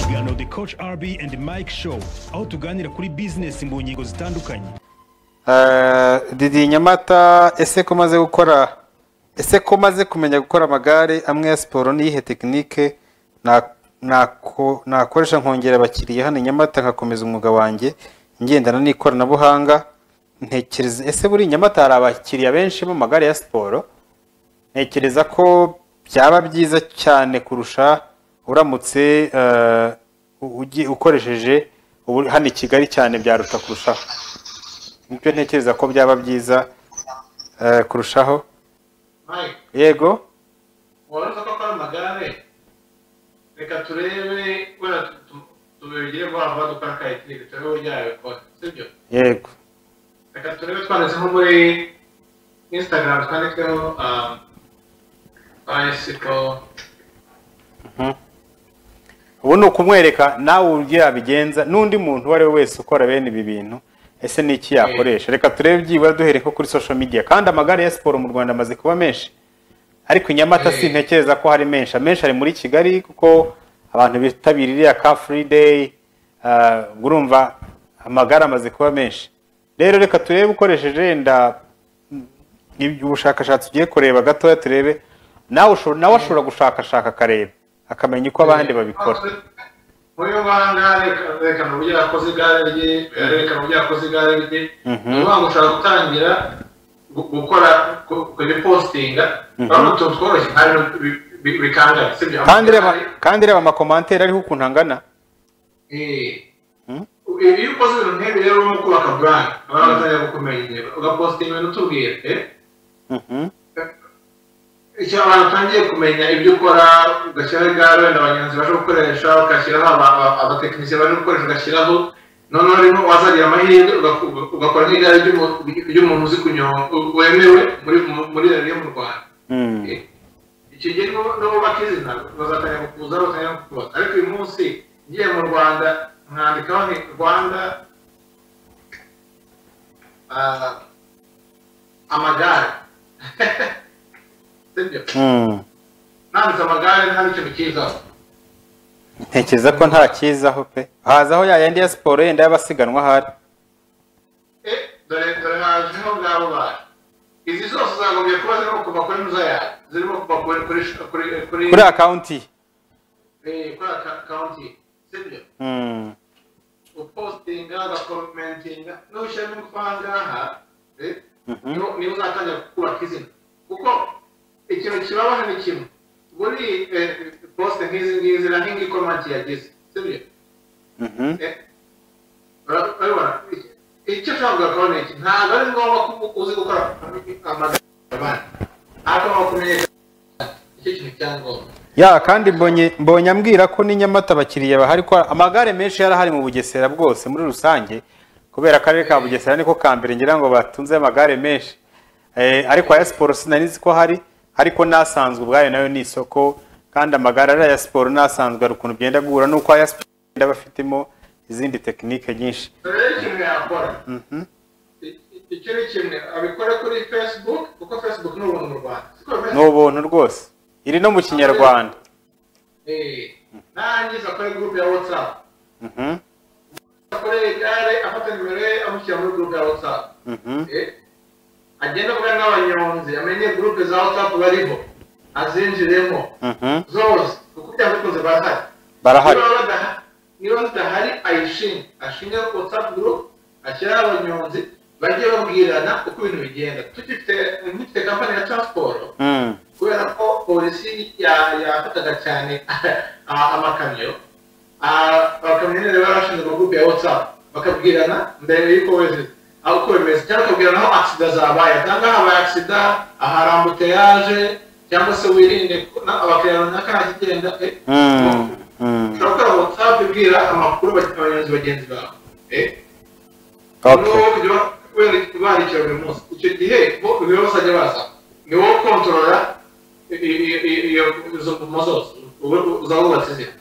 ikiganiro The Coach RB and Mike Show aho tuganira kuri business mu ngingo zitandukanye. Didi Nyamata, ese ko maze kumenya gukora amagare amwe ya siporo niyihe tekinike nakoresha nkongera abakiriya hano Nyamata nkakomeza umwuga wanjye ngendana n'ikoranabuhanga. Ntekereza ese buri Nyamata hari abakiriya benshi mu magare ya siporo, ntekereza ko byaba byiza cyane kurusha uramutse ukoresheje hano i Kigali cyane byaruta kurushaho. Nibyo ntekereza ko byaba byiza kurushaho. Yego waraza ko kwa magare reka turebe wera tubegire bava dukora kayitire turebe byayo ko sibyo. Yego reka turebe twanditse nko muri Instagram twandikeho bicycle. ubu ni ukumwereka nawe uburyo yabigenza n'undi muntu uwo ari we wese ukora bene ibi bintu ese ni iki yakoresha. Reka turebe byibura duhereko kuri social media, kandi amagare ya siporo mu Rwanda amaze kuba menshi, ariko i Nyamata sintekereza ko hari menshi ari muri Kigali kuko abantu bitabiriye Car Free Day. Urumva amagare amaze kuba menshi. Rero reka turebe ukoresheje enda ubushakashatsi ugiye kureba gatoya, turebe nawe ashobora gushakashaka akareba akamenya uko abandi babikora. Muri banga reka n'uburyo yakoze igare rye, reka n'uburyo yakoze igare rye, niba ushaka gutangira gukora kuri postinga abantu tworoshye bikanga sibyo. Kandi reba amakomantere ariho ukuntu angana. Iyo ukoze ibintu nk'ibi rero urimo kubaka brand abantu batangira kukumenya ugapostinga ibintu tubwire icyo abantu batangiye kumenya ibyo ukora, ugashyiraho igare wenda abanyonzi baje gukoresha, ugashyiraho abatekinisiye baje gukoresha, ugashyiraho noneho rero wazagira amahirwe ugakora nk'igare ry'umuntu uzi kunyonga wemewe muri rero mu Rwanda. Icyo gihe n'ubu bakizina bazatangira kukuza batangira kukubaza. Ariko uyu munsi ngiye mu Rwanda mwandikaho ni Rwanda amagare nanditse amagare nta n'ikintu kizaho. Ntekereza ko nta kizaho pe, hazaho yayandi ya siporo yenda y'abasiganwa hari. Dore hajeho bwabo baje izi zose zagombye kuba zirimo kuva kuri muza yawe, zirimo kuva kuri akaunti sibyo. Upostinga ugakomentinga n'ushyiramo ingufangaha niba uzatangira kubaka izina, kuko ikintu kibabaho ni kimwe buri poste nk'izi ngizi na nk'ingi komenti yagize sibyo. Icyo ushobora kubona iki ntabwo ari ngombwa ko uzi gukora amagare ariko kumenyesha icyo kintu cyangombwa. Kandi mbonye ambwira ko ni Nyamata abakiriya bahari, ko amagare menshi yarahari mu Bugesera bwose muri rusange, kubera akarere ka Bugesera niko kambere ngira ngo batunze amagare menshi. Ariko aya siporo sinanizi ko hari, ariko nasanzwe ubwayo nayo ni isoko, kandi amagare ari aya siporo nasanzwe ari ukuntu byenda guhura nuko aya siporo byenda bafitemo izindi tekinike nyinshi. Ikintu yakora icyo ni kimwe abikora kuri Facebook, kuko Facebook ni ubuntu mu Rwanda, ni ubuntu rwose, iri no mu Kinyarwanda. nangiza akora group ya WhatsApp, akora igare afata nimero ye amushyira muri group ya WhatsApp, agenda avuga n'abanyonzi amenye group za WhatsApp bariho azinjiremo zose, kuko byakoze barahari. Niba zidahari ashinga WhatsApp group, ashyiraho abanyonzi bajye babwirana uko ibintu bigenda. Dufite kampani ya transport, kubera ko polisi yafataga cyane amakamyo, abakamyo rero barashinze amagurupe ya WhatsApp bakabwirana mbere y'uko wese aho uko bimeze, cyangwa bakabwirana aho accident zabaye, cyangwa habaye accident, ahari ambuteyage, cyangwa se wirinde abakiriya runaka ntakigenda. ushobora gukora WhatsApp ibwira amakuru abanyonzi bagenzi bawe. Barikira buri munsi, icyo gihe buri wese ajya baza ni wowe kontorora izo ngoma zose uzaba wubatse izina.